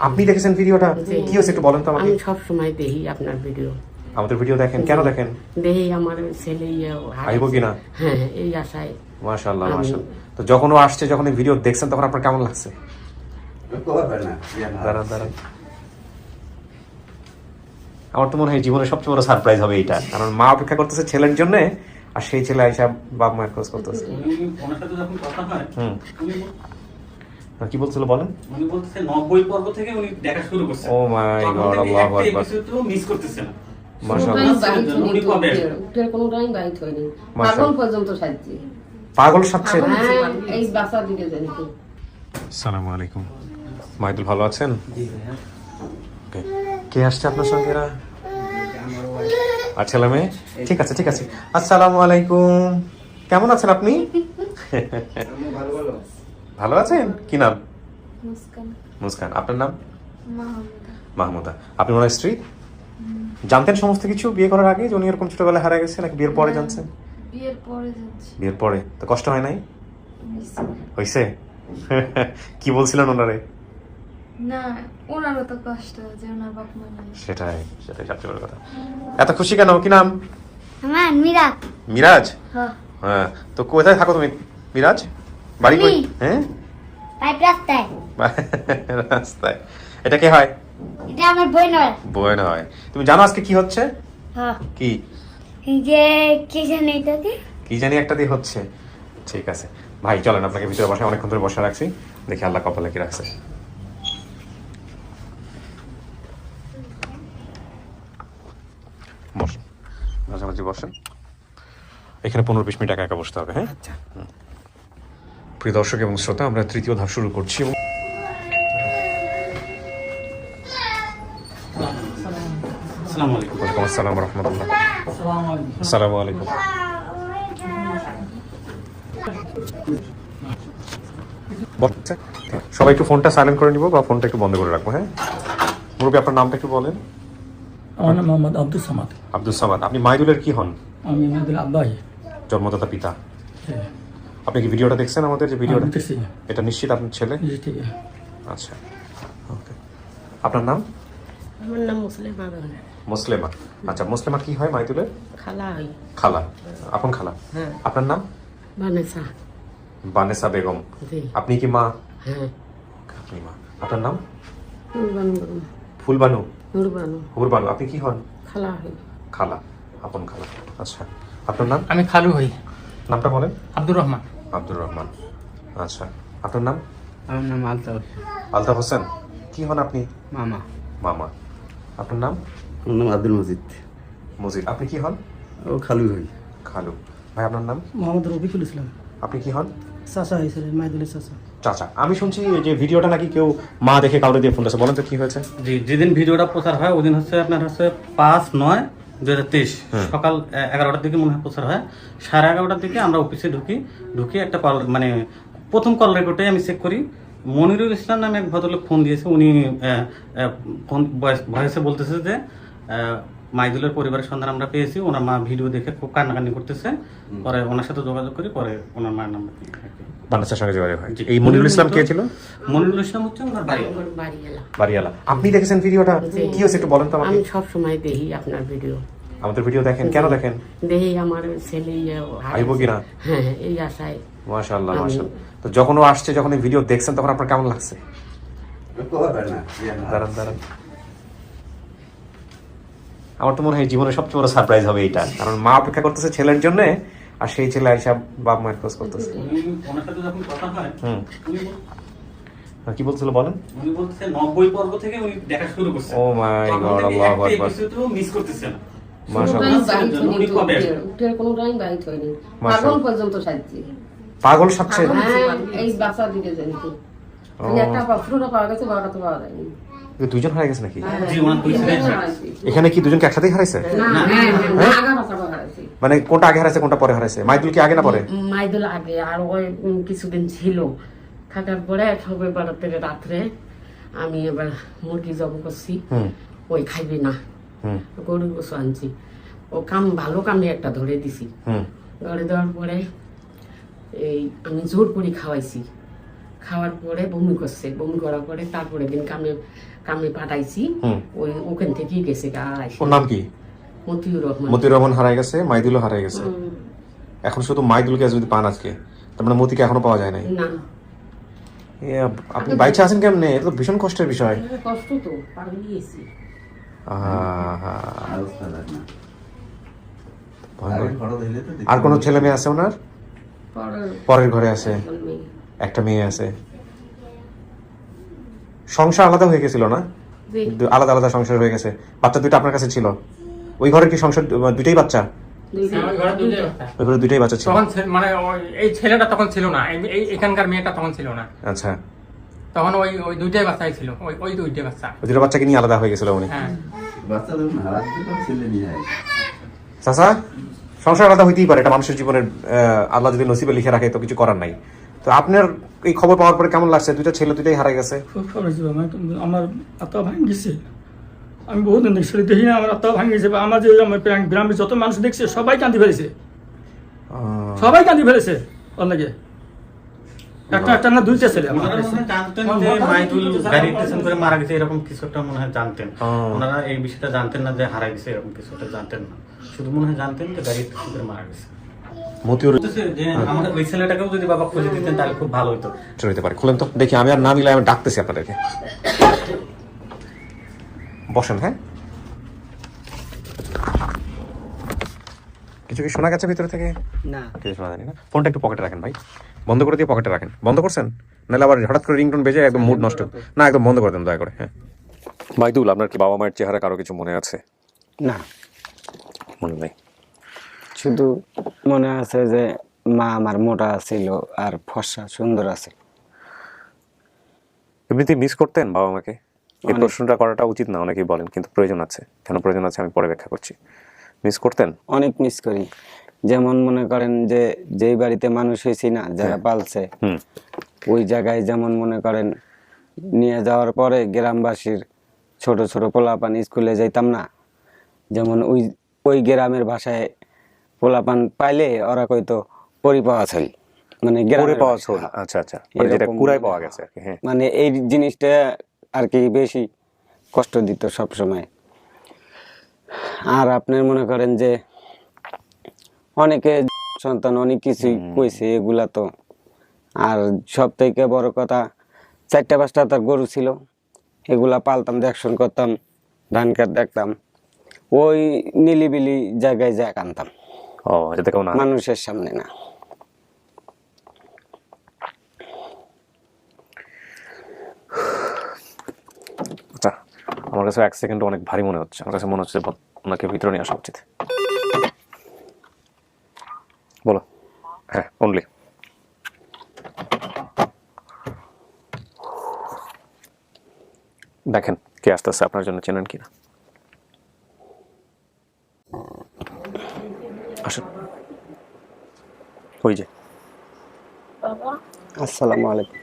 আপনি দেখেছেন ভিডিওটা? কি হয়েছে একটু বলেন তো আমাকে। আমি সব সময় দেখি আপনার ভিডিও। আমাদের ভিডিও দেখেন? কেন দেখেন? দেখি আমার ছেলে আইবো কিনা। হ্যাঁ, এই আশায়। মাশাআল্লাহ মাশাআল্লাহ। তো যখন ও আসছে, যখন এই ভিডিও দেখছেন, তখন আপনার কেমন লাগছে? দাঁড়ান দাঁড়ান, আমার তো মনে হয় জীবনের সবচেয়ে বড় সারপ্রাইজ হবে এইটা, কারণ মা অপেক্ষা করতেছে ছেলের জন্য, আর সেই ছেলে আইসা বাবা মায়ের খোঁজ করতেছে। কি বলছিল বলেন? উনি বলতেছে 90 পর্ব থেকে উনি দেখা শুরু করছেন। ও মাই গড, আল্লাহু আকবার। এপিসোডও মিস করতেছে না। মাশাআল্লাহ। কোনো টাইম বাইট হয়নি। পাগল পর্যন্ত সাজছি। পাগল সাজছে? এই বাসা দিকে জানি। আসসালামু আলাইকুম। মাইদুল ভালো আছেন? জি ভাইয়া। ওকে, কে আসছে আপনার সঙ্গে? আর ছেলে মেয়ে? ঠিক আছে ঠিক আছে। আসসালামু আলাইকুম, কেমন আছেন আপনি? ভালো আছেন? কি নাম? মুস্কান। মুস্কান। আপনার নাম? মাহমুদা। মাহমুদা। আপনি ওনার স্ত্রী? জানতেন সমস্ত কিছু বিয়ে করার আগে যে উনি এরকম ছোটবেলায় হারা গেছে, নাকি বিয়ের পরে জানছেন? বিয়ের পরে জানছি। বিয়ের পরে। তো কষ্ট হয় নাই? হইছে। হইছে? কি বলছিলেন ওনারে? না, ওনারও তো কষ্ট যে ওনার বাপ মা নাই। সেটাই সেটাই সবচেয়ে বড় কথা। এত খুশি কেন? কি নাম? আমার মিরাজ। মিরাজ? হ্যাঁ। হ্যাঁ, তো কোথায় থাকো তুমি মিরাজ? বাড়ি কই? হ্যাঁ, পাইপ রাস্তায়। রাস্তায়। এটা কে হয়? এটা আমার বোন হয়। বোন হয়। তুমি জানো আজকে কি হচ্ছে? হ্যাঁ। কি? এই যে কি জানি এটাকে? কি জানি একটা দিয়ে হচ্ছে। ঠিক আছে ভাই, চলেন আপনাকে ভিতরে বসে, অনেকক্ষণ ধরে বসে রাখছি, দেখি আল্লাহ কপালে কি রাখছে। বসুন, মাঝামাঝি বসেন। এখানে 15-20 মিনিট একা একা বসতে হবে। হ্যাঁ, প্রিয় দর্শক এবং শ্রোতা, আমরা তৃতীয় ধাপ শুরু করছি। আসসালামু আলাইকুম। ওয়ালাইকুম আসসালাম রহমতুল্লাহ। আসসালামু আলাইকুম। সবাই একটু ফোনটা সাইলেন্ট করে নিব, বা ফোনটা একটু বন্ধ করে রাখবো। হ্যাঁ, মুরব্বী আপনার নামটা একটু বলেন। আমার নাম মোহাম্মদ আব্দুল সামাদ। আব্দুল সামাদ। আপনি মাইদুলের কি হন? আমি মাইদুল আব্বাই। জন্মদাতা পিতা। আপনি কি ভিডিওটা দেখছেন আমাদের যে ভিডিওটা? দেখছি। এটা নিশ্চিত আপনার ছেলে? জি ঠিক আছে। আচ্ছা, ওকে। আপনার নাম? আমার নাম মুসলিমা। মুসলেমা। আচ্ছা, মুসলেমা কি হয় মাইদুলের? খালা হই। খালা, আপন খালা। হ্যাঁ। আপনার নাম? বানেসা। বানেসা বেগম। জি। আপনি কি মা? হ্যাঁ। আপনি মা। আপনার নাম? নুরবানু। ফুলবানু। নুরবানু। হুরবানু। আপনি কি হন? খালা হই। খালা, আপন খালা। আচ্ছা, আপনার নাম? আমি খালু হই। নামটা বলেন। আব্দুর রহমান। আব্দুর রহমান। আচ্ছা, আপনার নাম? আমার নাম আলতাফ। আলতাফ হোসেন। কি হন আপনি? মামা। মামা। আপনার নাম? আমার নাম আব্দুল মজিদ। মজিদ। আপনি কি হন? ও খালু হই। খালু। ভাই আপনার নাম? মোহাম্মদ রফিকুল ইসলাম। আপনি কি হন? চাচা হয়েছিল মাইদুলের চাচা। চাচা। আমি শুনছি যে ভিডিওটা নাকি কেউ মা দেখে কাউরে দিয়ে ফোন করেছে, বলেন তো কি হয়েছে? জি, যেদিন ভিডিওটা প্রচার হয় ওদিন হচ্ছে আপনার হচ্ছে 5/9/2023 সকাল 11টার দিকে মনে হয় প্রচার হয়। 11:30টার দিকে আমরা অফিসে ঢুকি একটা কল, মানে প্রথম কল রেকর্ডে আমি চেক করি, মনিরুল ইসলাম নামে এক ভদ্রলোক ফোন দিয়েছে। উনি ফোন ভয়েসে বলতেছে যে মাইদুলের পরিবারের সন্ধান আমরা পেয়েছি, ওনার মা ভিডিও দেখে খুব কান্নাকান্নি করতেছে। পরে ওনার সাথে যোগাযোগ করি, পরে ওনার মায়ের নাম্বার দিয়ে বানাসার সঙ্গে যোগাযোগ হয়। এই মনিরুল ইসলাম কে ছিল? মনিরুল ইসলাম হচ্ছে ওনার বাড়ি। বাড়িওয়ালা। বাড়িওয়ালা। আপনি দেখেছেন ভিডিওটা? কি হয়েছে একটু বলেন তো আমাকে। আমি সব সময় দেখি আপনার ভিডিও। আমাদের ভিডিও দেখেন? কেন দেখেন? দেখি আমার ছেলে আইবো কিনা। হ্যাঁ, এই আশায়। মাশাআল্লাহ মাশাআল্লাহ। তো যখন ও আসছে, যখন এই ভিডিও দেখছেন, তখন আপনার কেমন লাগছে? দাঁড়ান দাঁড়ান, আমার তো মনে হয় জীবনের সবচেয়ে বড় সারপ্রাইজ হবে এইটা, কারণ মা অপেক্ষা করতেছে ছেলের জন্য, আর সেই ছেলে আইসা বাবা মায়ের খোঁজ করতেছে। ওনার সাথে যখন কথা হয় কি বলছিল বলেন? উনি বলতেছে 90 পর্ব থেকে উনি দেখা শুরু করছেন। ও মাই গড, আল্লাহু আকবার। এপিসোডও মিস করতেছে না। মাশাআল্লাহ। কোনো টাইম বাইট হয়নি। পাগল পর্যন্ত সাজছি। পাগল সাজছে? এই বাসা দিকে জানি। একটা পাত্রটা পাওয়া গেছে, 12টা তো পাওয়া যায়নি। দুইজন হারিয়ে গেছে নাকি? জি, ওনার দুই ছেলে। এখানে কি দুজনকে একসাথেই হারাইছে? মানে কোনটা আগে হারাইছে, কোনটা পরে হারাইছে? মাইদুল কি আগে না পরে? মাইদুল আগে, আর ওই কিছুদিন ছিল। থাকার পরে সবে 12 থেকে রাত্রে আমি এবার মুরগি জব করছি, ওই খাইবে না, গরুর গোসু আনছি। ও ভালো কামে একটা ধরে দিছি। ধরে দেওয়ার পরে এই আমি জোর করে খাওয়াইছি। খাওয়ার পরে বমি করছে, বমি করার পরে তারপরে দিন কামে পাঠাইছি, ওখান থেকেই গেছে গাছ। ওর নাম কি? মতিউর রহমান। মতিউর রহমান হারাই গেছে, মাইদুলও হারাই গেছে। এখন শুধু মাইদুলকে যদি পান আজকে, তার মানে মতিকে এখনো পাওয়া যায় নাই। না, আপনি বাইচে আছেন কেমনে? এটা তো ভীষণ কষ্টের বিষয়। কষ্ট তো পারবি গেছি। আর কোনো ছেলে মেয়ে আছে ওনার? পরের ঘরে আছে, একটা মেয়ে আছে। সংসার আলাদা হয়ে গেছিল না? আলাদা আলাদা সংসার হয়ে গেছে। বাচ্চা দুইটা আপনার কাছে ছিল? ওই ঘরে কি সংসার দুইটাই বাচ্চা? ওই ঘরে দুইটাই বাচ্চা ছিল। তখন মানে এই ছেলেটা তখন ছিল না, এখানকার মেয়েটা তখন ছিল না। আচ্ছা, তখন ওই দুইটাই বাচ্চাই ছিল, ওই দুইটাই বাচ্চা। ওই দুটো বাচ্চাকে নিয়ে আলাদা হয়ে গেছিল উনি। হ্যাঁ, বাচ্চা যখন হারাচ্ছে তখন ছেলে নিয়ে আসে। চাচা, সংসার আলাদা হইতেই পারে, এটা মানুষের জীবনের আল্লাহ যদি নসিবে লিখে রাখে তো কিছু করার নাই। তো আপনার এই খবর পাওয়ার পরে কেমন লাগছে? দুইটা ছেলে দুইটাই হারাই গেছে। খুব খারাপ হয়েছে বাবা, আমার আত্মা ভাঙি গেছে। আমি বহুদিন দেখছি, দেখি না আমার আত্মা ভাঙি গেছে। আমার যে গ্রামের যত মানুষ দেখছে সবাই কান্দি ফেলেছে, সবাই কান্দি ফেলেছে অনেকে। একটা না দুইটা ছেলে আমার। ওনারা মনে হয় জানতেন যে মাইদুল গাড়ি স্টেশন করে মারা গেছে, এরকম কিছু একটা মনে হয় জানতেন। ওনারা এই বিষয়টা জানতেন না যে হারা গেছে, এরকম কিছু একটা জানতেন না। শুধু মনে হয় জানতেন যে গাড়ি স্টেশন করে মারা গেছে। মতিউর যে আমাদের ওই ছেলেটাকেও যদি বাবা খুঁজে দিতেন তাহলে খুব ভালো হতো। হইতে পারে। খুলেন তো দেখি, আমি আর না মিলে আমি ডাকতেছি আপনাদেরকে। বসেন। হ্যাঁ, কিছু কি শোনা গেছে ভিতরে থেকে? না, কিছু শোনা যায়নি না? ফোনটা একটু পকেটে রাখেন ভাই, বন্ধ করে দিয়ে পকেটে রাখেন। বন্ধ করছেন? নাহলে আবার হঠাৎ করে রিংটোন বেজে একদম মুড নষ্ট। না, একদম বন্ধ করে দেন দয়া করে। হ্যাঁ, মাইদুল, আপনার কি বাবা মায়ের চেহারা কারো কিছু মনে আছে? না, মনে নেই? শুধু মনে আছে যে মা আমার মোটা ছিল আর ফর্সা সুন্দর আছে। এমনিতে মিস করতেন বাবা মাকে? এই প্রশ্নটা করাটা উচিত না, অনেকেই বলেন, কিন্তু প্রয়োজন আছে। কেন প্রয়োজন আছে আমি পরে ব্যাখ্যা করছি। মিস করতেন? অনেক মিস করি। যেমন মনে করেন যে যেই বাড়িতে মানুষ হয়েছি না, যারা পালছে, ওই জায়গায় যেমন মনে করেন নিয়ে যাওয়ার পরে গ্রামবাসীর ছোট ছোট পোলাপান স্কুলে যাইতাম না, যেমন ওই গ্রামের ভাষায় পোলাপান পাইলে ওরা কইতো পরি পাওয়া ছল, মানে গ্রামে পাওয়া ছল। আচ্ছা আচ্ছা, মানে যেটা কুড়ায় পাওয়া গেছে আর কি। হ্যাঁ, মানে এই জিনিসটা আর কি বেশি কষ্ট দিত সব সময়। আর আপনি মনে করেন যে অনেকে সন্তান অনেক কিছুই কইছে, এগুলা তো। আর সব থেকে বড় কথা, 4-5টা তার গরু ছিল, এগুলা পালতাম, দেখশন করতাম, ধান খেত দেখতাম, ওই নিলিবিলি জায়গায় যা কানতাম। ও, এটা কেউ না, মানুষের সামনে না। আচ্ছা, আমার কাছে 1 সেকেন্ড অনেক ভারী মনে হচ্ছে। আমার কাছে মনে হচ্ছে ওনাকে ভিতরে নিয়ে আসা উচিত। বলো। হ্যাঁ, অনলি। দেখেন কে আসতেছে, আপনার জন্য চেনেন কিনা। আসেন। ওই যে। আসসালামু আলাইকুম।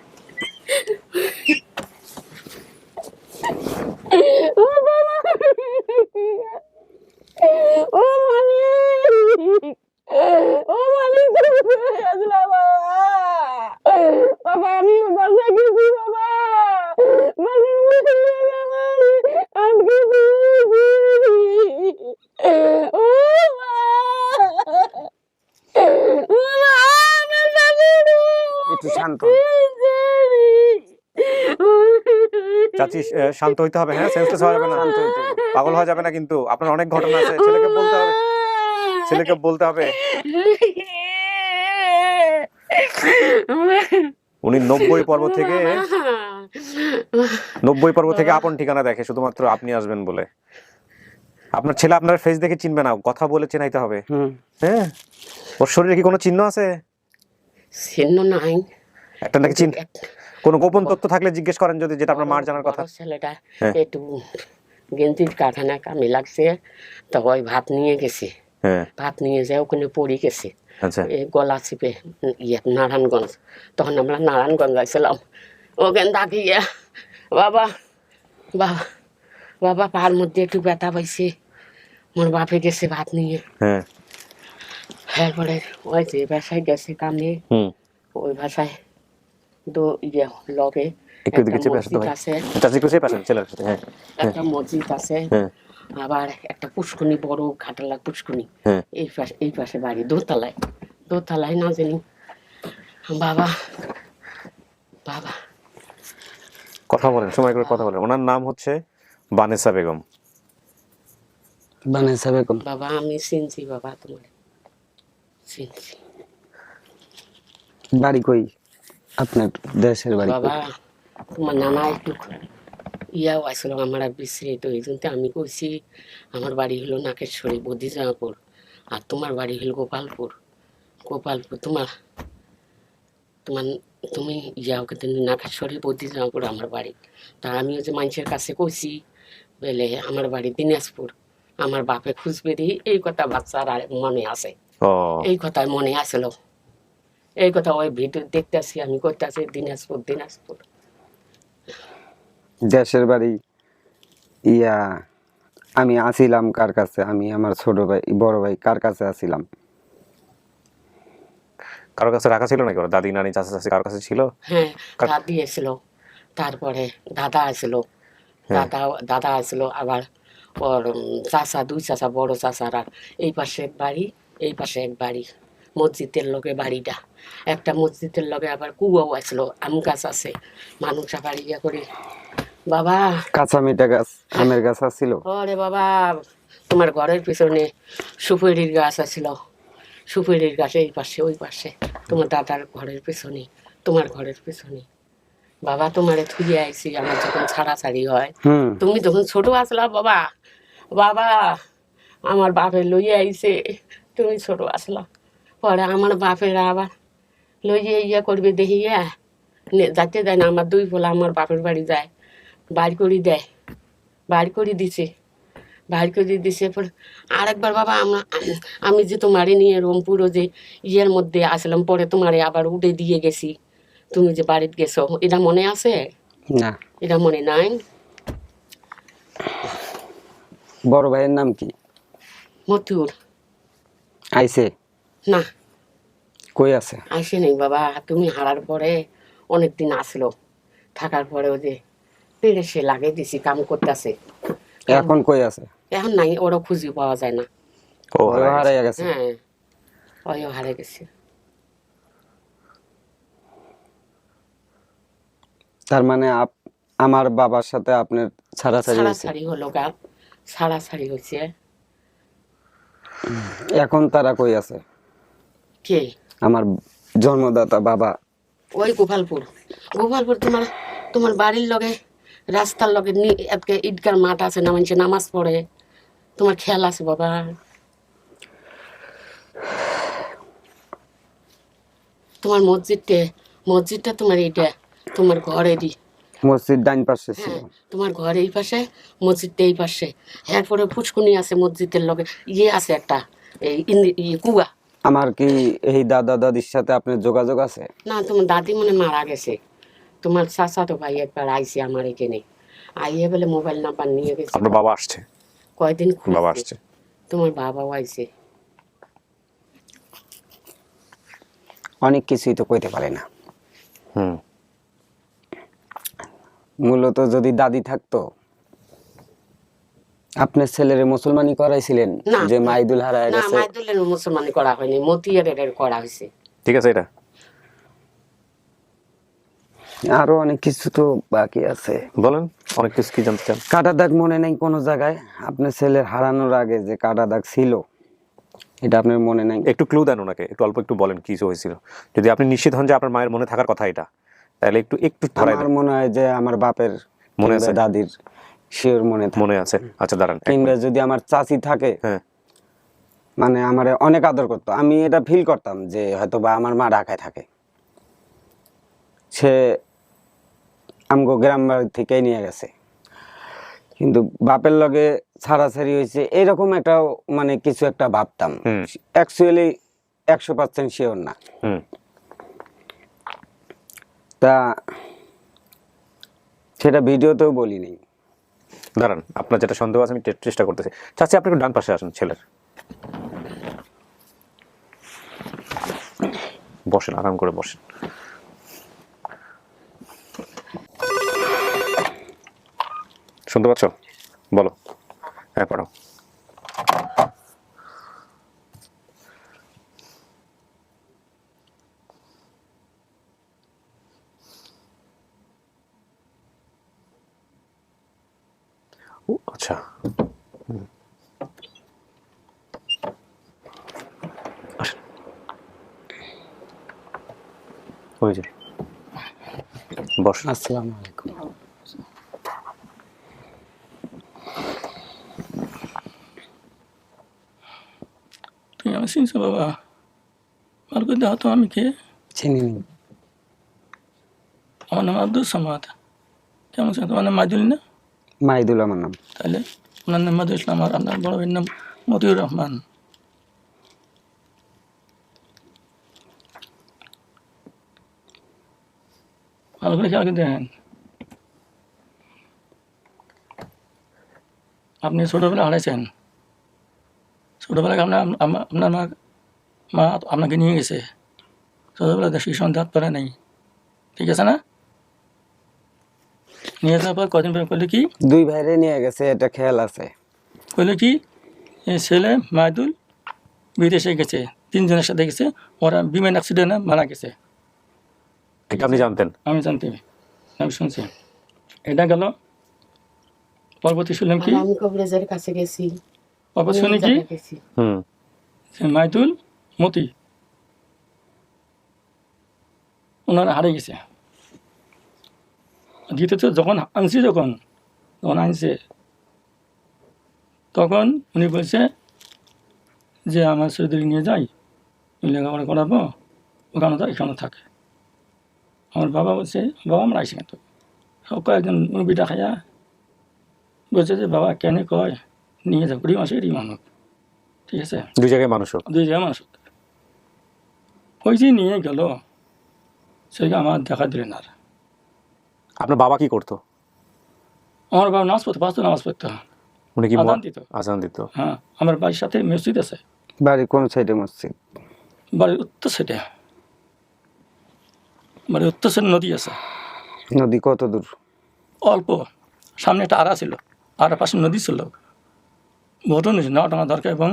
একটু শান্ত হন। চাচি, শান্ত হইতে হবে। হ্যাঁ, সেন্সলেস হওয়া যাবে না, পাগল হওয়া যাবে না। কিন্তু আপনার অনেক ঘটনা আছে, ছেলেকে বলতে হবে, ছেলেকে বলতে হবে। উনি 90 পর্ব থেকে আপন ঠিকানা দেখে, শুধুমাত্র আপনি আসবেন বলে। আপনার ছেলে আপনার ফেস দেখে চিনবে না, কথা বলে চেনাইতে হবে। হ্যাঁ, ওর শরীরে কি কোনো চিহ্ন আছে? চিহ্ন নাই। একটা নাকি চিহ্ন, কোনো গোপন তথ্য থাকলে জিজ্ঞেস করেন, যদি যেটা আপনার মার জানার কথা। ছেলেটা একটু গেঞ্জির কারখানায় কামে লাগছে, তো ওই ভাত নিয়ে গেছে। হ্যাঁ, ভাত নিয়ে যায়, ওখানে পড়ে গেছে। আচ্ছা, এই গলা চিপে নারায়ণগঞ্জ। তখন আমরা নারায়ণগঞ্জ যাইছিলাম, ওখানে ডাকিয়ে বাবা বাবা বাবা পার মধ্যে একটু ব্যথা পাইছে, মোর বাপে গেছে ভাত নিয়ে। হ্যাঁ, এরপরে ওই যে বাসায় গেছে কামে, ওই ভাষায় ইয়ে লগে একটু একটা দিকে চেপে আসেন তো মসজিদ ভাই। আছে, চাচি একটু চেপে আসেন ছেলের সাথে। হ্যাঁ একটা মসজিদ আছে, হ্যাঁ আবার একটা পুষ্কনি, বড় ঘাটালা পুষ্কনি। হ্যাঁ। এই পাশে বাড়ি, দোতলায়। দোতলায় না জানি বাবা বাবা কথা বলেন, সময় করে কথা বলেন। ওনার নাম হচ্ছে বানেসা বেগম। বানেসা বেগম। বাবা আমি চিনছি বাবা, তোমার চিনছি বাড়ি কই আপনার, দেশের বাড়ি কই? বাবা। তোমার নানা একটু ইয়াও আসলো আমার আর বিস্মৃত, এই জন্য আমি কইছি আমার বাড়ি হলো নাকেশ্বরী বদিজাপুর, আর তোমার বাড়ি হলো গোপালপুর। গোপালপুর তোমার তোমার তুমি ইয়াও কিন্তু নাকেশ্বরী বদিজাপুর আমার বাড়ি। তা আমিও যে মানুষের কাছে কইছি বলে আমার বাড়ি দিনাজপুর, আমার বাপে খুঁজবে দি, এই কথা বাচ্চার আর মনে আছে, ও এই কথাই মনে আসলো। এই কথা ওই ভিডিও দেখতেছি আমি, করতেছি দিনাজপুর দিনাজপুর। দেশের বাড়ি ইয়া, আমি আছিলাম কার কাছে, আমি আমার ছোট ভাই বড় ভাই কার কাছে আছিলাম? কারোর কাছে রাখা ছিল নাকি? ওর দাদি নানি চাচা চাচি কারোর কাছে ছিল? হ্যাঁ দাদি এসেছিল, তারপরে দাদা আসলো, দাদা আসলো, আবার ওর চাচা, দুই চাচা, বড় চাচারা। এই পাশে এক বাড়ি, এই পাশে এক বাড়ি, মসজিদের লগে বাড়িটা। একটা মসজিদের লগে আবার কুয়াও আসলো, আম গাছ আছে, মানুষ আবার ইয়া করে। বাবা কাঁচা মিঠা গাছ, আমের গাছ ছিল। ওরে বাবা, তোমার ঘরের পিছনে সুপুরির গাছ আছিল, সুপুরির গাছ এই পাশে ওই পাশে, তোমার দাদার ঘরের পিছনে, তোমার ঘরের পিছনে। বাবা তোমারে থুয়ে আইছি আমার যখন ছাড়াছাড়ি হয়, তুমি যখন ছোট আসলা বাবা, বাবা আমার বাপের লইয়ে আইছে, তুমি ছোট আসলা। পরে আমার বাপের আবার লইয়ে ইয়ে করবে দেখিয়া যাইতে দেয় না, আমার দুই পোলা আমার বাপের বাড়ি যায়, বাড়ি করে দেয়, বাড়ি করে দিছে, বাড়ি করে দিছে। পরে আরেকবার বাবা আমি যে তোমারে নিয়ে রংপুরও যে ইয়ের মধ্যে আসলাম, পরে তোমারে আবার উঠে দিয়ে গেছি, তুমি যে বাড়িতে গেছো, এটা মনে আছে? না। এটা মনে নাই? বড় ভাইয়ের নাম কি? মতিউর। আইছে? না কই আছে? আসে নেই বাবা, তুমি হারার পরে অনেকদিন আসলো, থাকার পরে ওই যে পেড়ে সে লাগিয়ে দিছি, কাম করতেছে। এখন কই আছে? এখন নাই, ওরা খুঁজে পাওয়া যায় না। ও ওরা হারাইয়া গেছে। হ্যাঁ ওইও হারে গেছে। তার মানে আমার বাবার সাথে আপনার ছাড়াছাড়ি হয়েছে। ছাড়াছাড়ি হলো গা, ছাড়াছাড়ি হয়েছে। এখন তারা কই আছে? কে? আমার জন্মদাতা বাবা। ওই গোপালপুর। গোপালপুর তোমার তোমার বাড়ির লগে, রাস্তার লগে আজকে ঈদগার মাঠ আছে না, মানুষে নামাজ পড়ে, তোমার খেয়াল আছে বাবা? তোমার মসজিদটা তোমার এইটা, তোমার ঘরেরই। মসজিদ ডাইন পাশে ছিল। হ্যাঁ তোমার ঘর এই পাশে, মসজিদটা এই পাশে। এরপরে ফুচকুনি আছে মসজিদের লগে, ইয়ে আছে একটা এই কুয়া। আমার কি এই দাদা দাদির সাথে আপনার যোগাযোগ আছে? না তোমার দাদি মনে মারা গেছে, তোমার চাচা তো ভাই একবার আইসে আমার এখানে, আইয়ে বলে মোবাইল নাম্বার নিয়ে গেছে। আপনার বাবা আসছে? কয়দিন বাবা খুঁজছে। আসছে। তোমার বাবাও আইসে। অনেক কিছুই তো কইতে পারে না। হুম। মূলত যদি দাদি থাকতো, আপনার ছেলের মুসলমানি করাইছিলেন? না যে মাইদুল হারায় না, গেছে। মাইদুলের মুসলমানি করা হয়নি, মতিয়ারের করা হয়েছে। ঠিক আছে, এটা আরো অনেক কিছু তো বাকি আছে। বলেন, অনেক কিছু কি জানতে চান? কাটা দাগ মনে নেই কোনো জায়গায়? আপনার ছেলের হারানোর আগে যে কাটা দাগ ছিল, এটা আপনার মনে নাই? একটু ক্লু দেন ওনাকে, একটু অল্প একটু বলেন কি হয়েছিল। যদি আপনি নিশ্চিত হন যে আপনার মায়ের মনে থাকার কথা এটা, তাহলে একটু একটু ধরাই আমার দেন। মনে হয় যে আমার বাপের মনে কিংবা আছে? দাদির শিওর মনে থাকে। মনে আছে? আচ্ছা দাঁড়ান। কিংবা যদি আমার চাচি থাকে, হ্যাঁ মানে আমার অনেক আদর করতো, আমি এটা ফিল করতাম যে হয়তো বা আমার মা ঢাকায় থাকে, সে আমগো গ্রাম বাড়ি থেকেই নিয়ে গেছে, কিন্তু বাপের লগে ছাড়াছাড়ি হয়েছে এরকম একটা মানে কিছু একটা ভাবতাম। অ্যাকচুয়ালি 100% শিওর না। তা সেটা ভিডিওতেও বলিনি। দাঁড়ান, আপনার যেটা সন্দেহ আছে আমি চেষ্টা করতেছি। চাচি আপনি একটু ডান পাশে আসুন, ছেলের বসেন, আরাম করে বসেন। শুনতে পাচ্ছ? বলো। হ্যাঁ, পড়ো। ও, আচ্ছা। আসেন। ওই যে বস। আসসালামু আলাইকুম। তুমি আমি চিনছো বাবা? ভালো করে দাও তো আমি কে? চিনি নি। আমার নাম আব্দুল সামাদ। কেমন আছেন? তোমার নাম মাইদুল না? মাইদুল আমার নাম। তাহলে আপনার নাম মাইদুল ইসলাম আর আপনার বড় ভাইয়ের নাম মতিউর রহমান। ভালো করে খেয়াল করে দেখেন। আপনি ছোটবেলা হারাইছেন। ছোটবেলায় আপনার মা আপনাকে নিয়ে গেছে। ছোটবেলায় দেশি সন্ধ্যা পারে নাই, ঠিক আছে না? নিয়ে যাওয়ার পর কদিন পর করলে কি? 2 ভাইরে নিয়ে গেছে, এটা খেয়াল আছে। করলে কি? এই ছেলে মাইদুল বিদেশে গেছে, 3 জনের সাথে গেছে, ওরা বিমান অ্যাক্সিডেন্টে মারা গেছে। এটা আপনি জানতেন? আমি জানতে, আমি শুনছি। এটা গেল। পরবর্তী শুনলাম কি? আমি কবিরাজের কাছে গেছি, পরবর্তী শুনি কি? গেছি। যে মাইদুল মতি ওনারা হারিয়ে গেছে। দ্বিতীয়ত যখন আনছে তখন উনি বলছে যে আমার ছেলেদের নিয়ে যাই, লেখাপড়া করাবো, ওখানে তো এখানে থাকে। আমার বাবা বলছে, বাবা আমরা আইসি কিন্তু সব কয়েকজন মুরগিটা খাইয়া বলছে যে বাবা কেন কয় নিয়ে যাও, রি মানুষ, ঠিক আছে? 2 জায়গায় মানুষ হোক। 2 জায়গায় মানুষ। ওই যে নিয়ে গেল, সেটা আমার দেখা দিলেন আর। আপনার বাবা কি করতো? আমার বাবা নামাজ পড়তো, 5 নামাজ পড়তো। উনি কি আজান দিত। আজান দিত? হ্যাঁ, আমার বাড়ির সাথে মসজিদ আছে। বাড়ির কোন সাইডে মসজিদ? বাড়ির উত্তর সাইডে, বাড়ির উত্তর সাইডে নদী আছে। নদী কত দূর? অল্প, সামনে একটা আড়া ছিল, আড়ার পাশে নদী ছিল, বড় নদী, নাওডাঙ্গা দরকার এবং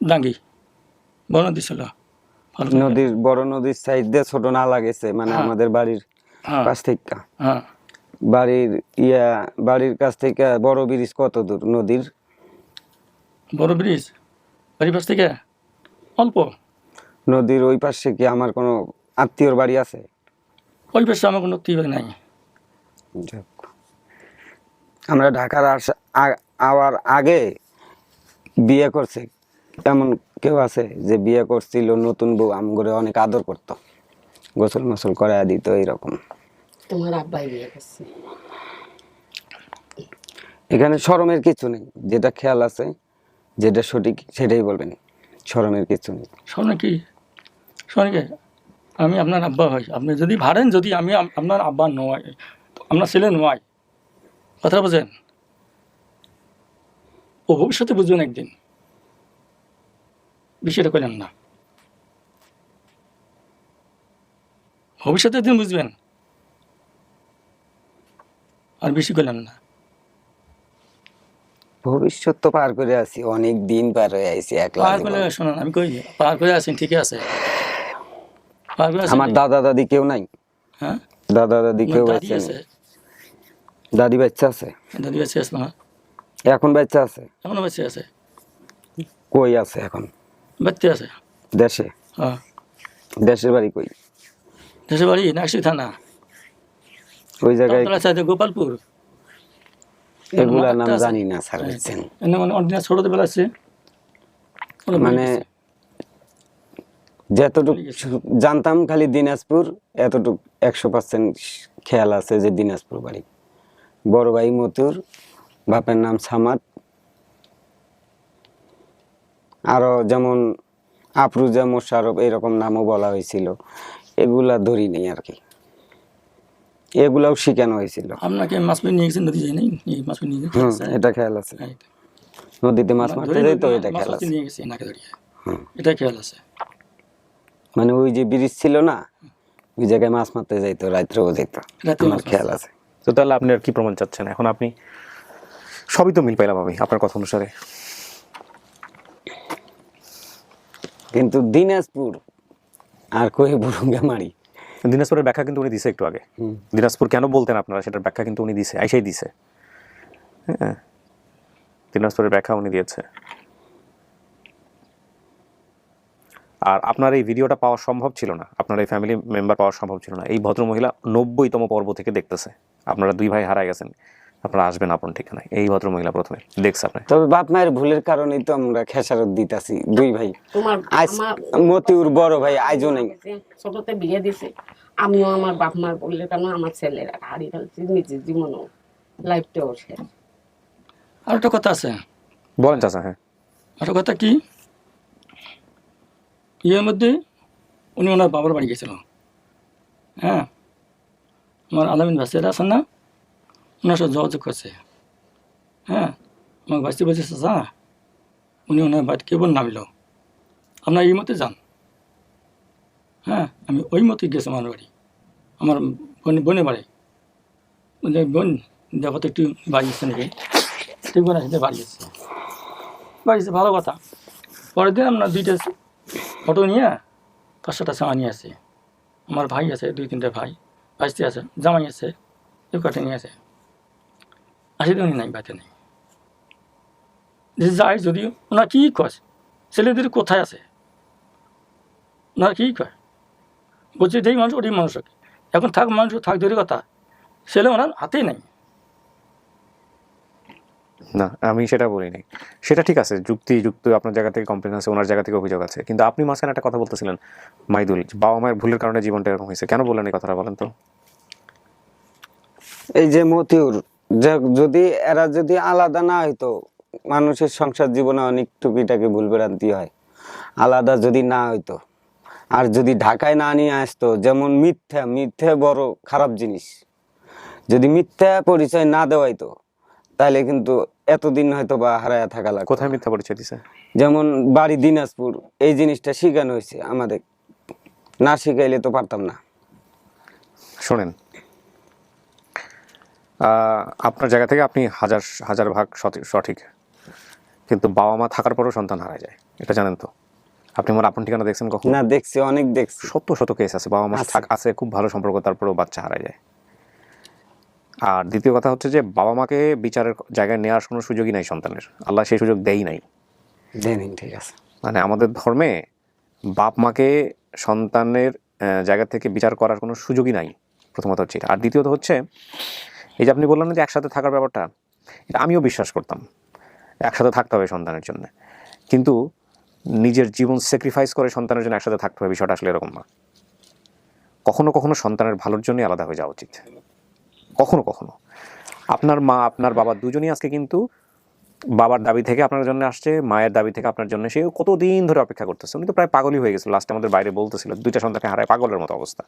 ডাঙ্গি, বড় নদী ছিল। নদীর বড় নদীর সাইড দিয়ে ছোট নালা গেছে, মানে হ্যাঁ। আমাদের বাড়ির হ্যাঁ কাছ থেকে। হ্যাঁ, বাড়ির কাছ থেকে বড় ব্রিজ কত দূর নদীর? বড় ব্রিজ বাড়ির পাশ থেকে অল্প। নদীর ওই পাশে কি আমার কোনো আত্মীয়র বাড়ি আছে? ওই পাশে আমার কোনো তীর নাই। যাক। আমরা ঢাকার আওয়ার আগে বিয়ে করছে এমন কেউ আছে যে বিয়ে করছিল নতুন বউ, আমগরে অনেক আদর করতো, গোসল মোসল করায় দিত, এইরকম? তোমার আব্বাই বিয়ে করছে। এখানে শরমের কিছু নেই, যেটা খেয়াল আছে, যেটা সঠিক সেটাই বলবেন। শরমের কিছু নেই। শোনে কি? শোনে কি? আমি আপনার আব্বা হই, আপনি যদি ভাড়েন, যদি আমি আপনার আব্বা নয়, আপনার ছেলে নয়, কথা বোঝেন? ও ভবিষ্যতে বুঝবেন একদিন, বিষয়টা করলেন না, ভবিষ্যতে একদিন বুঝবেন, আর বেশি করলেন না। ভবিষ্যৎ তো পার করে আছি, অনেক দিন পার হয়ে আইছি। পার করে শোনেন, আমি কই পার করে আছেন, ঠিক আছে? পার করে আছেন। আমার দাদা দাদি কেউ নাই? হ্যাঁ, দাদা দাদি কেউ দাদি আছে? আছে, দাদি বাচ্চা আছে? দাদি বেঁচে আছে না? এখন বাচ্চা আছে? এখনো বেঁচে আছে। কই আছে এখন? বাচ্চা আছে। দেশে? হ্যাঁ। দেশের বাড়ি কই? দেশের বাড়ি নাকশি থানা, ওই জায়গায়? গোপালপুর। এগুলার নাম জানি না স্যার, বুঝছেন? মানে অরিজিনাল ছোটতে বেলা আছে, মানে যতটুকু জানতাম খালি দিনাজপুর, এতটুকু 100% খেয়াল আছে যে দিনাজপুর বাড়ি। বড় ভাই মতুর, বাপের নাম সামাদ, আরো যেমন আফরুজা মোশারফ এরকম নামও বলা হয়েছিল, এগুলা ধরি নেই আর কি, এগুলাও শিখানো হয়েছিল। আপনাকে মাছ নিয়ে গেছেন নদী যাই নাই, মাছ নিয়ে গেছে, এটা খেয়াল আছে। নদীতে মাছ মারতে যাই তো, এটা খেয়াল আছে। নিয়ে গেছে নাকে ধরিয়ে, এটা খেয়াল আছে। মানে ওই যে ব্রিজ ছিল না, ওই জায়গায় মাছ মারতে যাইতো, রাত্রেও যেত, আমার খেয়াল আছে। তো তাহলে আপনি আর কি প্রমাণ চাচ্ছেন এখন? আপনি সবই তো মিল পাইলাম আমি আপনার কথা অনুসারে। কিন্তু দিনাজপুর আর কই বুরুঙ্গা মারি। দিনাজপুরের ব্যাখ্যা কিন্তু উনি দিছে একটু আগে। দিনাজপুর কেন বলতেন আপনারা সেটার ব্যাখ্যা কিন্তু উনি দিছে, আইসাই দিছে। হ্যাঁ, দিনাজপুরের ব্যাখ্যা উনি দিয়েছে। আর আপনার এই ভিডিওটা পাওয়া সম্ভব ছিল না, আপনার এই ফ্যামিলি মেম্বার পাওয়া সম্ভব ছিল না। এই ভদ্রমহিলা 90তম পর্ব থেকে দেখতেছে। আপনারা 2 ভাই হারায় গেছেন, আপনারা আসবেন আপন ঠিকানায়। এই ভদ্রমহিলা প্রথমে দেখছে আপনি। তবে বাপ মায়ের ভুলের কারণেই তো আমরা খেসারত দিতাছি 2 ভাই। তোমার আজ মতিউর বড় ভাই আইজও নেই। ছোটতে বিয়ে দিছে, আমিও আমার বাপ মার বললে কেন আমার ছেলেরা হারিয়ে ফেলছি, নিজের জীবনও লাইফটাও শেষ। আর একটা কথা আছে, বলেন চাচা। হ্যাঁ, একটা কথা কি, ইয়ের মধ্যে উনি ওনার বাবার বাড়ি গেছিল। হ্যাঁ, আমার আলামিন ভাসিরা আছেন না, ওনার সাথে যোগাযোগ করছে। হ্যাঁ, আমার ভাসি বলছে চাচা উনি ওনার বাড়ি কেবল নামিল, আপনার এই মতে যান। হ্যাঁ, আমি ওই মতে গেছি আমার বাড়ি, আমার বোনের বাড়ি। বোন দেখো তো একটু বাড়ি এসছে নাকি, ঠিক বোনের সাথে বাড়ি এসছে। বাড়ি এসছে, ভালো কথা। পরের দিন আমরা 2টা ফটো নিয়ে 500টা চাওয়া নিয়ে আসে। আমার ভাই আছে, 2-3টা ভাই, ভাইস্তি আছে, জামাই আছে, এই কটা নিয়ে আছে। আসলে উনি নাই, বাড়িতে নেই। যে যাই যদিও ওনার কী কয়, ছেলেদের কোথায় আছে, ওনার কী কয়, বলছে যেই মানুষ ওটাই মানুষ। এখন থাক মানুষ থাক দূরের কথা, ছেলে ওনার হাতেই নেই। না আমি সেটা বলি নাই, সেটা ঠিক আছে, যুক্ত আপনার জায়গা থেকে কমপ্লেন আছে, ওনার জায়গা থেকে অভিযোগ আছে। কিন্তু আপনি মাঝখানে একটা কথা বলতেছিলেন মাইদুল, বাবা মায়ের ভুলের কারণে জীবনটা এরকম হয়েছে, কেন বললেন এই কথাটা বলেন তো? এই যে মতিউর, যদি এরা যদি আলাদা না হইতো, মানুষের সংসার জীবনে অনেক টুকিটাকি ভুল ভ্রান্তি হয়। আলাদা যদি না হইতো, আর যদি ঢাকায় না নিয়ে আসতো, যেমন মিথ্যা বড় খারাপ জিনিস, যদি মিথ্যা পরিচয় না দেওয়াইতো তাহলে কিন্তু এতদিন হয়তো বা হারায়া থাকা লাগতো। কোথায় মিথ্যা পরিচয় দিছে? যেমন বাড়ি দিনাজপুর, এই জিনিসটা শিখানো হয়েছে আমাদের, না শিখাইলে তো পারতাম না। শোনেন, আপনার জায়গা থেকে আপনি হাজার ভাগ সঠিক, কিন্তু বাবা মা থাকার পরেও সন্তান হারায় যায়, এটা জানেন তো? আপনি আমার আপন ঠিকানা দেখছেন কখন? না, দেখছি, অনেক দেখছি। শত কেস আছে, বাবা মা আছে, খুব ভালো সম্পর্ক, তারপরেও বাচ্চা হারায় যায়। আর দ্বিতীয় কথা হচ্ছে যে বাবা মাকে বিচারের জায়গায় নেওয়ার কোনো সুযোগই নাই সন্তানের, আল্লাহ সেই সুযোগ দেয় নাই। ঠিক আছে, মানে আমাদের ধর্মে বাপ মাকে সন্তানের জায়গা থেকে বিচার করার কোনো সুযোগই নাই, প্রথমত হচ্ছে। আর দ্বিতীয়ত হচ্ছে এই যে আপনি বললেন যে একসাথে থাকার ব্যাপারটা, এটা আমিও বিশ্বাস করতাম, একসাথে থাকতে হবে সন্তানের জন্য, কিন্তু নিজের জীবন স্যাক্রিফাইস করে সন্তানের জন্য একসাথে থাকতে হবে, বিষয়টা আসলে এরকম না। কখনো কখনো সন্তানের ভালোর জন্যই আলাদা হয়ে যাওয়া উচিত। কখনো কখনো আপনার মা আপনার বাবা দুজনই আজকে কিন্তু বাবার দাবি থেকে আপনার জন্য আসছে, মায়ের দাবি থেকে আপনার জন্য, সে কতদিন ধরে অপেক্ষা করতেছে। উনি তো প্রায় পাগলই হয়ে গেছিল, লাস্টে আমাদের বাইরে বলতেছিল 2টা সন্তানকে হারায় পাগলের মতো অবস্থা।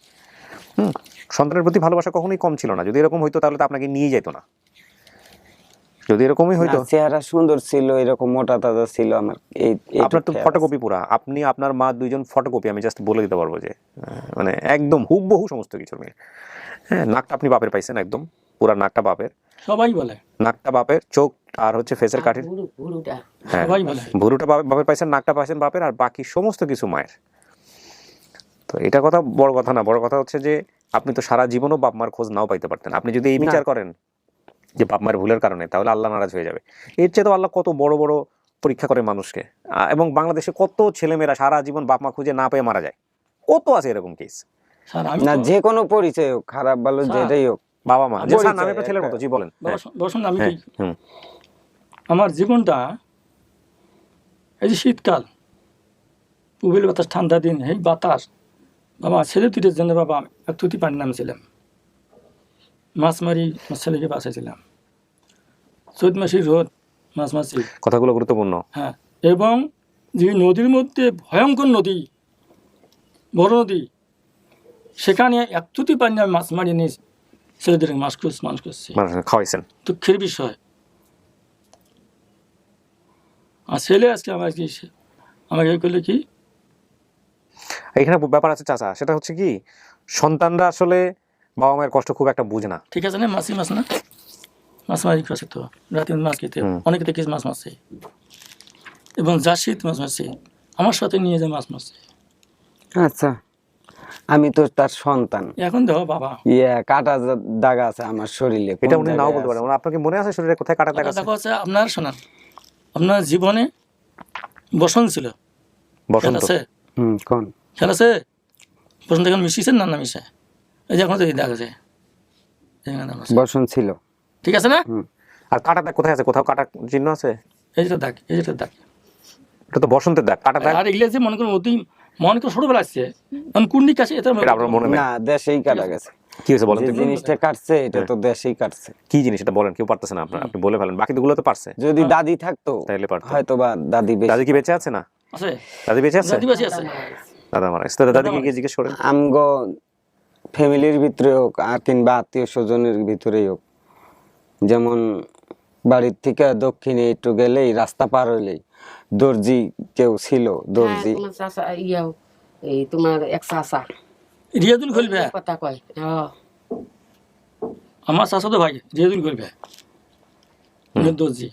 সন্তানের প্রতি ভালোবাসা কখনোই কম ছিল না। যদি এরকম হইতো তাহলে তো আপনাকে নিয়ে যেত না, যদি এরকমই হইতো। চেহারা সুন্দর ছিল, এরকম মোটা তাজা ছিল। আমার আপনার তো ফটোকপি পুরা, আপনি আপনার মা 2জন ফটোকপি, আমি জাস্ট বলে দিতে পারবো যে মানে একদম হুবহু সমস্ত কিছুর মিল। হ্যাঁ, নাকটা আপনি বাপের পাইছেন, একদম পুরা নাকটা বাপের, সবাই বলে নাকটা বাপের, চোখ আর হচ্ছে ফেসের কাঠির, হ্যাঁ সবাই বলে ভুরুটা বাপের পাইছেন, নাকটা পাইছেন বাপের, আর বাকি সমস্ত কিছু মায়ের। তো এটা কথা বড় কথা না, বড় কথা হচ্ছে যে আপনি তো সারা জীবনও বাপ মার খোঁজ নাও পাইতে পারতেন। আপনি যদি এই বিচার করেন যে বাপ মায়ের ভুলের কারণে, তাহলে আল্লাহ নারাজ হয়ে যাবে। এর চেয়ে তো আল্লাহ কত বড় বড় পরীক্ষা করে মানুষকে, এবং বাংলাদেশে কত ছেলেমেয়েরা সারা জীবন বাপ মা খুঁজে না পেয়ে মারা যায়, কত আছে এরকম কেস। স্যার আমি না, যে কোনো পরিচয় হোক, খারাপ ভালো যেটাই হোক, বাবা মা যে স্যার নামে একটা ছেলের মতো। জি বলেন। বসুন, আমি কি আমার জীবনটা, এই যে শীতকাল, পুবিল বাতাস, ঠান্ডা দিন, এই বাতাস, বাবা ছেলে 2টার জন্য বাবা এক তুতি পানি নামছিলাম, মাছ মারি আমার ছেলেকে বাঁচাইছিলাম, চৈত মাসির রোদ, মাছ মাছি, কথাগুলো গুরুত্বপূর্ণ। হ্যাঁ, এবং যে নদীর মধ্যে ভয়ঙ্কর নদী, বড় নদী, সেখানে এক তুতি পানি আমি মাছ মারি নিয়ে ছেলেদের মানুষ করছি, খাওয়াইছেন। দুঃখের বিষয়। আর ছেলে আজকে আমাকে করলে কি, এখানে ব্যাপার আছে চাচা, সেটা হচ্ছে কি সন্তানরা আসলে বাবা মায়ের কষ্ট খুব একটা বুঝে না। ঠিক আছে না, মাছি মাছ না, মাছ মারি খাচ্ছে তো রাতে মাছ খেতে অনেকে দেখি মাছ মারছে এবং জার্সিত মাছ মারছে আমার সাথে নিয়ে যায় মাছ মারছে। আচ্ছা, আমি তো তার সন্তান। এখন দেখো বাবা কাটা দাগা আছে আমার শরীরে। এটা কোন উনি নাও জায়গায় বলতে পারেন, আছে? মানে আপনাকে মনে আছে শরীরে কোথায় কাটা দাগ আছে? দেখো হচ্ছে আপনার শোনান, আপনার জীবনে বসন্ত ছিল, খেয়াল বসন্ত আছে? কোন খেয়াল আছে? বসন্ত এখন মিশিয়েছেন না মিশে? এই যে এখন যদি দাগ আছে, এখানে দাগ আছে। বসন্ত ছিল। ঠিক আছে না? আর কাটা দাগ কোথায় আছে? কোথাও কাটা চিহ্ন আছে? এই যেটা দাগ, এই যেটা দাগ। এটা তো বসন্তের দাগ, কাটা দাগ। আর এগুলো যে মনে করুন অতি মনে করে ছোটবেলা আসছে, এখন কুন্ডি কাছে এটা এটা আপনার মনে নেই? না, দেশেই কাটা গেছে। কি হয়েছে বলেন যে তো? জিনিসটা কাটছে এটা তো দেশেই কাটছে। কি জিনিস এটা বলেন, কেউ পারতেছে না আপনার, আপনি বলে ফেলেন। বাকিগুলো তো পারছে। যদি দাদি থাকতো তাইলে পারতো। হয়তো বা দাদি বেশি। দাদি কি বেঁচে আছে? না, আছে, দাদি বেঁচে আছে? আদিবাসী আছে। দাদা মারা গেছে। তো দাদিকে গিয়ে জিজ্ঞেস করেন। আমগো ফ্যামিলির ভিতরে হোক আর কিংবা আত্মীয় স্বজনের ভিতরেই হোক, যেমন বাড়ির থেকে দক্ষিণে একটু গেলেই রাস্তা পার হইলেই দর্জি কেউ ছিল, দর্জি। তোমার চাচা ইয়াও এই তোমার এক চাচা রিয়াদুল খুলবে, কথা কয় আমার চাচা তো ভাই রিয়াদুল খুলবে দর্জি।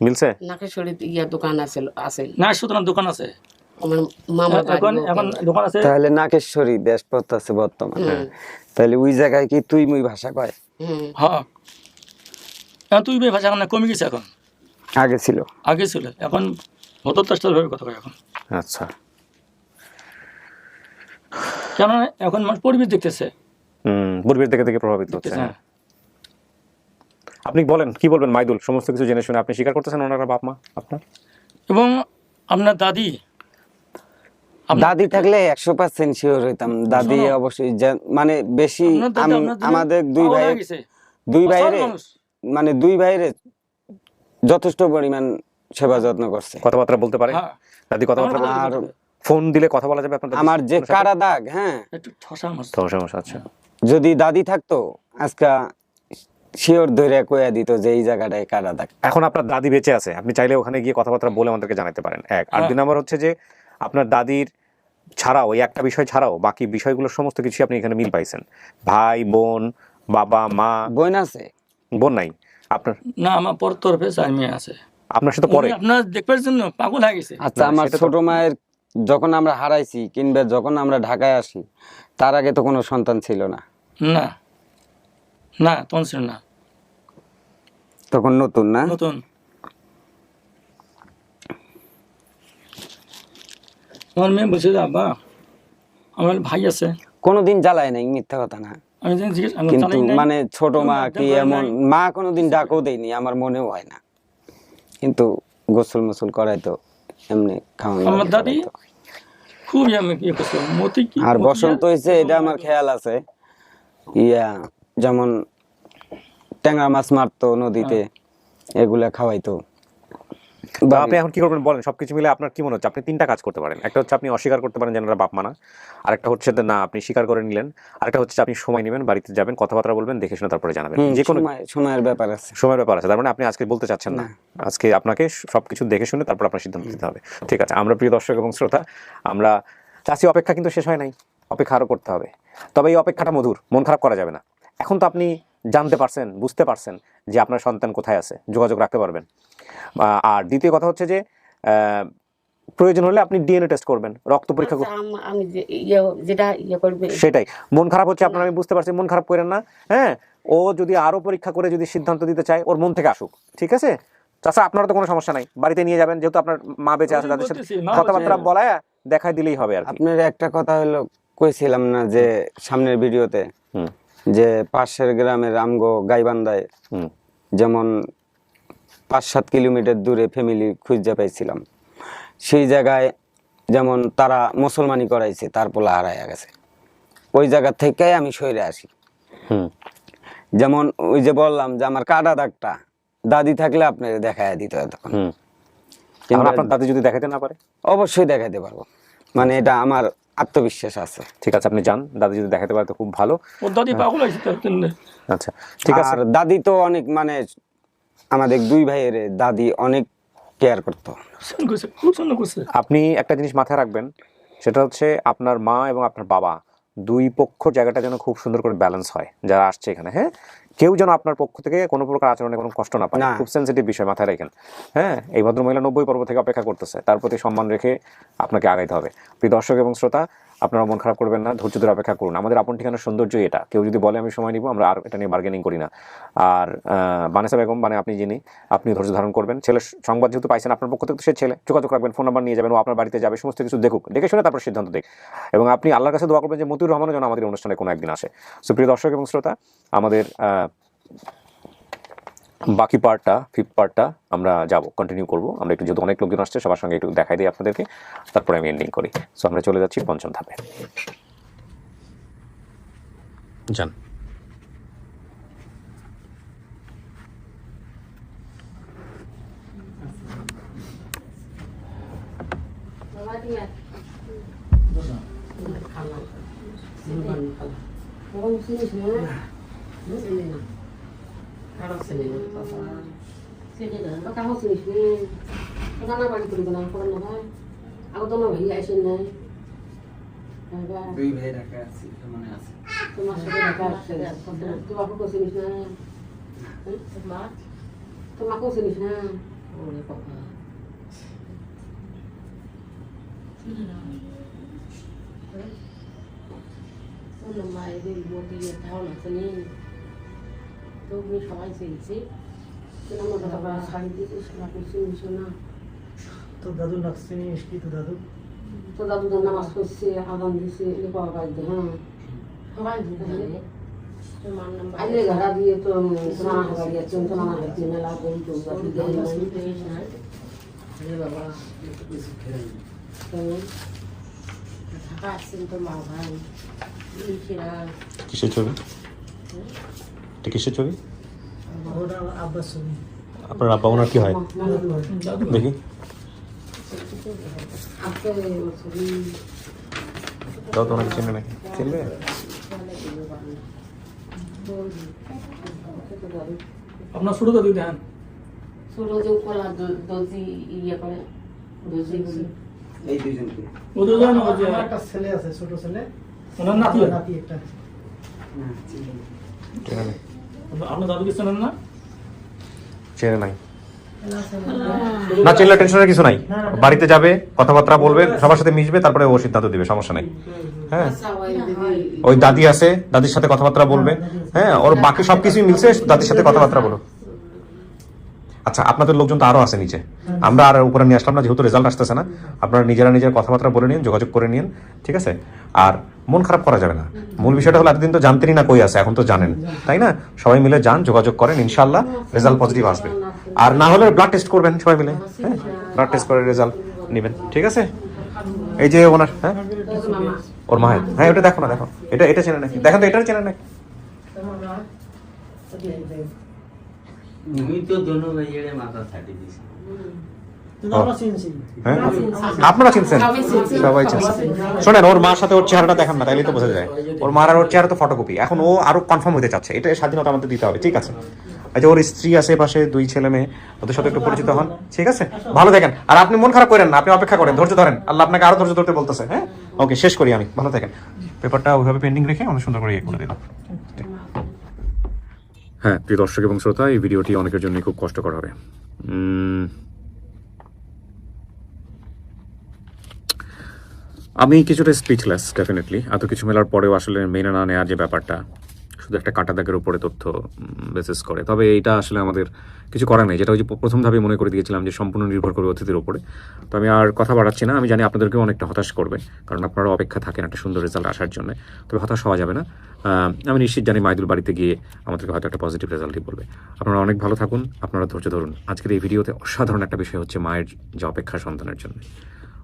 মিলছে? নাকেশ্বরীতে ইয়া দোকান আছে না সুতরাং দোকান আছে আমার মামার এখন, বাড়ি এখন দোকান আছে। তাহলে নাকেশ্বরী দেশপথ আছে বর্তমানে। তাহলে ওই জায়গায় কি তুই মুই ভাষা কয়? হ্যাঁ, এখন তুই ভাষা এখন কমে গেছে, এখন আগে ছিল। আগে ছিল, এখন ভোটর চেষ্টার ভাবে কথা কয় এখন। আচ্ছা, কেন এখন মানুষ পরিবেশ দেখতেছে। পরিবেশ দেখে দেখে প্রভাবিত হচ্ছে। হ্যাঁ। আপনি বলেন, কি বলবেন মাইদুল? সমস্ত কিছু জেনে শুনে আপনি স্বীকার করতেছেন ওনারা বাপ মা আপনার? এবং আপনার দাদি, দাদি থাকলে 100% শিওর হইতাম। দাদি শোনো। অবশ্যই মানে বেশি আপনার দাদি আপনার জন্য আমাদের দুই পাগল ভাই, হয়ে গেছে। দুই অসাধারণ ভাইরে মানুষ। মানে দুই ভাইরে যথেষ্ট পরিমাণ সেবা যত্ন করছে। কথাবার্তা বলতে পারে? হ্যাঁ। দাদি কথাবার্তা বলতে আর পারে? ফোন দিলে কথা বলা যাবে আপনার দাদির আমার যে সাথে? কারা দাগ, হ্যাঁ, একটু ঠসা মাছ। সমস্যা। আচ্ছা, যদি দাদি থাকতো আজকা শিওর ধরে কইয়া দিত যে এই জায়গাটায় কারা দাগ। এখন আপনার দাদি বেঁচে আছে, আপনি চাইলে ওখানে গিয়ে কথাবার্তা বলে আমাদেরকে জানাতে পারেন। এক আর দুই নম্বর হচ্ছে যে আপনার দাদির ছাড়াও, ওই একটা বিষয় ছাড়াও বাকি বিষয়গুলো সমস্ত কিছু আপনি এখানে মিল পাইছেন। ভাই বোন, বাবা মা। বোন আছে? বোন নাই আপনার? না, আমার পর তরফে চার মেয়ে আছে। আপনার সাথে পরে? উনি আপনার দেখবার জন্য পাগল হয়ে গেছে। আচ্ছা, না, আমার সেটা তো- ছোট মায়ের যখন আমরা হারাইছি কিংবা যখন আমরা ঢাকায় আসি তার আগে তো কোনো সন্তান ছিল না। না না, তখন ছিল না, তখন নতুন না? নতুন। আমার মেয়ে বলছে যে আব্বা আমার ভাই আছে। কোনোদিন জ্বালায় নাই, মিথ্যা কথা না। আমি জিজ্ঞেস আমি কিন্তু জানি না। মানে ছোট মা কি জানি এমন নাই। মা কোনোদিন ডাকও দেয়নি, আমার মনেও হয় না। কিন্তু গোসল মোসল করাই তো এমনি খাওয়ানো আমার লাগে দাদি করাইতো। খুবই আমি ইয়ে করছি মতি কি আর মতি বসন্ত হয়েছে এটা আমার খেয়াল আছে, যেমন ট্যাংরা মাছ মারতো নদীতে, এগুলা খাওয়াইতো। তো আপনি এখন কি করবেন বলেন? সবকিছু মিলে আপনার কি মনে হচ্ছে? আপনি তিনটা কাজ করতে পারেন। একটা হচ্ছে আপনি অস্বীকার করতে পারেন যে এনারা বাপ মা না। আরেকটা হচ্ছে যে না, আপনি স্বীকার করে নিলেন। আরেকটা হচ্ছে আপনি সময় নেবেন, বাড়িতে যাবেন, কথাবার্তা বলবেন, দেখে শুনে তারপরে জানাবেন। যে কোনো সময়ের ব্যাপার আছে। সময়ের ব্যাপার আছে। তার মানে আপনি আজকে বলতে চাচ্ছেন না, আজকে আপনাকে সবকিছু দেখে শুনে তারপর আপনার সিদ্ধান্ত নিতে হবে। ঠিক আছে, আমরা প্রিয় দর্শক এবং শ্রোতা, আমরা চাচ্ছি অপেক্ষা কিন্তু শেষ হয় নাই, অপেক্ষা আরও করতে হবে। তবে এই অপেক্ষাটা মধুর, মন খারাপ করা যাবে না। এখন তো আপনি জানতে পারছেন, বুঝতে পারছেন যে আপনার সন্তান কোথায় আছে, যোগাযোগ রাখতে পারবেন। আর দ্বিতীয় কথা হচ্ছে যে প্রয়োজন হলে আপনি ডিএনএ টেস্ট করবেন, রক্ত পরীক্ষা করবেন। আমি যেটা করবে সেটাই। মন খারাপ হচ্ছে আপনার, আমি বুঝতে পারছি, মন খারাপ করেন না। হ্যাঁ, ও যদি আরো পরীক্ষা করে যদি সিদ্ধান্ত দিতে চায়, ওর মন থেকে আসুক। ঠিক আছে চাচা, আপনারও তো কোনো সমস্যা নাই, বাড়িতে নিয়ে যাবেন, যেহেতু আপনার মা বেঁচে আছে, তাদের সাথে কথাবার্তা বলায় দেখাই দিলেই হবে আর কি। আপনার একটা কথা হলো কইছিলাম না যে সামনের ভিডিওতে, যে পাশের গ্রামের আমগো গাইবান্ধায় যেমন 5-7 কিলোমিটার দূরে ফ্যামিলি খুঁজে পাইছিলাম, সেই জায়গায় যেমন তারা মুসলমানি করাইছে, তার পোলা হারাইয়া গেছে। ওই জায়গা থেকে আমি সরে আসি। যেমন ওই যে বললাম যে আমার কাটা দাগটা দাদি থাকলে আপনার দেখায় দিত তখন। আপনার দাদি যদি দেখাতে না পারে? অবশ্যই দেখাতে পারবো, মানে এটা আমার আত্মবিশ্বাস আছে। ঠিক আছে, আপনি যান, দাদি যদি দেখাতে পারে তো খুব ভালো। ওর দাদি পাগল হয়েছে তার জন্য। আচ্ছা, ঠিক আছে। আর দাদি তো অনেক মানে আমাদের দুই ভাইয়ের দাদি অনেক কেয়ার করতো। খুব সুন্দর করছে। আপনি একটা জিনিস মাথায় রাখবেন, সেটা হচ্ছে আপনার মা এবং আপনার বাবা দুই পক্ষ জায়গাটা যেন খুব সুন্দর করে ব্যালেন্স হয় যারা আসছে এখানে। হ্যাঁ, কেউ যেন আপনার পক্ষ থেকে কোনো প্রকার আচরণে কোনো কষ্ট না পায়, না। খুব সেন্সিটিভ বিষয়, মাথায় রাখেন। হ্যাঁ, এই ভদ্রমহিলা 90 পর্ব থেকে অপেক্ষা করতেছে, তার প্রতি সম্মান রেখে আপনাকে আগাইতে হবে। প্রিয় দর্শক এবং শ্রোতা, আপনারা মন খারাপ করবেন না, ধৈর্য ধরে অপেক্ষা করুন। আমাদের আপন ঠিকানার সৌন্দর্যই এটা। কেউ যদি বলে আমি সময় নিব, আমরা আর এটা নিয়ে বার্গেনিং করি না। আর বানেসা বেগম, মানে আপনি যিনি, আপনি ধৈর্য ধারণ করবেন। ছেলের সংবাদ যেহেতু পাইছেন আপনার পক্ষ থেকে, তো সে ছেলে, যোগাযোগ রাখবেন, ফোন নাম্বার নিয়ে যাবেন, ও আপনার বাড়িতে যাবে, সমস্ত কিছু দেখুক, দেখে শুনে তারপর সিদ্ধান্ত দেখ। এবং আপনি আল্লাহর কাছে দোয়া করবেন যে মতিউর রহমানও যেন আমাদের অনুষ্ঠানে কোনো একদিন আসে। সো প্রিয় দর্শক এবং শ্রোতা, আমাদের বাকি পার্টটা, 5th পার্টটা আমরা যাব, কন্টিনিউ করব। আমরা একটু, যেহেতু অনেক লোকজন আসছে, সবার সঙ্গে একটু দেখাই দিই আপনাদেরকে, তারপরে আমি এন্ডিং করি। সো আমরা চলে যাচ্ছি পঞ্চম ধাপে। যান। দুই ভাই ঢাকা আছে, মনে আছে। তোমাকেও চিনিস না? মায়েদের বদিয়ে ধারণা চিনি, তুমি সবাই চিনছি। শাড়ি দিয়েছিস না, চিনিস না? তো দাদু লাগছে কি তো দাদু তো দাদু তো নামাজ পড়ছে, আদান দিছে, বাবা বাড়িতে। হ্যাঁ, সবাই আইলে ঘরা দিয়ে তো তোমার হাতে গেছে, তোমার হাতে মেলা করি তো বাবা ঢাকা আসছেন তো মা ভাই। কিসের ছবি? এটা কিসের ছবি? আব্বাস ছবি। আপনার আব্বা, ওনার কি হয় দেখি? তাও তো ওনাকে চিনবে নাকি? চিনবে? আপনার ছোট দাদু দেন ছোট যে কলা দর্জি ইয়ে করে, দর্জি এই দুইজনকে ও তো জানো যে আমার একটা ছেলে আছে, ছোট ছেলে, ওনার নাতি নাতি একটা। চেনে নাই? আপনার দাদুকে চেনেন না? চেনে নাই? না চিনলে টেনশনের কিছু নাই। বাড়িতে যাবে, কথাবার্তা বলবে, সবার সাথে মিশবে, তারপরে ও সিদ্ধান্ত দিবে, সমস্যা নেই। হ্যাঁ, ওই দাদি আছে, দাদির সাথে কথাবার্তা বলবে। হ্যাঁ, ওর বাকি সবকিছুই মিলছে, দাদির সাথে কথাবার্তা বলো। আচ্ছা, আপনাদের লোকজন তো আরো আছে নিচে, আমরা আর উপরে নিয়ে আসলাম না, যেহেতু রেজাল্ট আসতেছে না। আপনারা নিজেরা নিজের কথাবার্তা বলে নিন, যোগাযোগ করে নিন, ঠিক আছে? আর মন খারাপ করা যাবে না। মূল বিষয়টা হলো, এতদিন তো জানতেনই না কই আছে, এখন তো জানেন, তাই না? সবাই মিলে যান, যোগাযোগ করেন, ইনশাল্লাহ রেজাল্ট পজিটিভ আসবে। আর না হলে ব্লাড টেস্ট করবেন সবাই মিলে। হ্যাঁ, ব্লাড টেস্ট করে রেজাল্ট নেবেন, ঠিক আছে? এই যে ওনার, হ্যাঁ, ওর মায়ের, হ্যাঁ, ওটা দেখো না, দেখো, এটা চেনে নাকি? দেখেন তো, এটা চেনে নাকি? আমি তো দোনো ভাইয়ের মাথা ছাড়ি দিছি। হ্যাঁ, আপনারা চিনছেন, সবাই চিনছেন। শোনেন, ওর মার সাথে ওর চেহারাটা দেখান না, তাইলেই তো বোঝা যায়। ওর মার আর ওর চেহারা তো ফটোকপি। এখন ও আরো কনফার্ম হতে চাচ্ছে, এটা স্বাধীনতা আমাদের দিতে হবে, ঠিক আছে? আচ্ছা, ওর স্ত্রী আছে পাশে, 2 ছেলে মেয়ে, ওদের সাথে একটু পরিচিত হন, ঠিক আছে? ভালো থাকেন। আর আপনি মন খারাপ করেন না, আপনি অপেক্ষা করেন, ধৈর্য ধরেন, আল্লাহ আপনাকে আরো ধৈর্য ধরতে বলতেছে। হ্যাঁ, ওকে, শেষ করি আমি, ভালো থাকেন। পেপারটা ওইভাবে পেন্ডিং রেখে অনেক সুন্দর করে ইয়ে করে দিলাম। হ্যাঁ, প্রিয় দর্শক এবং শ্রোতা, এই ভিডিওটি অনেকের জন্য খুব কষ্টকর হবে। আমি কিছুটা স্পিচলেস, ডেফিনেটলি। এত কিছু মেলার পরেও আসলে মেনে না নেওয়ার যে ব্যাপারটা, শুধু একটা কাঁটা দাগের উপরে তথ্য বেসিস করে। তবে এইটা আসলে আমাদের কিছু করার নেই, যেটা ওই যে প্রথম ধাপে মনে করে দিয়েছিলাম যে সম্পূর্ণ নির্ভর করে অতিথির উপরে। তো আমি আর কথা বাড়াচ্ছি না। আমি জানি আপনাদেরকেও অনেকটা হতাশ করবে, কারণ আপনারা অপেক্ষা থাকেন একটা সুন্দর রেজাল্ট আসার জন্য। তবে হতাশ হওয়া যাবে না। আমি নিশ্চিত জানি মাইদুল বাড়িতে গিয়ে আমাদেরকে হয়তো একটা পজিটিভ রেজাল্টই বলবে। আপনারা অনেক ভালো থাকুন, আপনারা ধৈর্য ধরুন। আজকের এই ভিডিওতে অসাধারণ একটা বিষয় হচ্ছে মায়ের যে অপেক্ষা সন্তানের জন্য।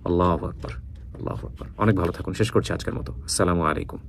আল্লাহু আকবার, আল্লাহু আকবার। অনেক ভালো থাকুন। শেষ করছি আজকের মতো। আসসালামু আলাইকুম।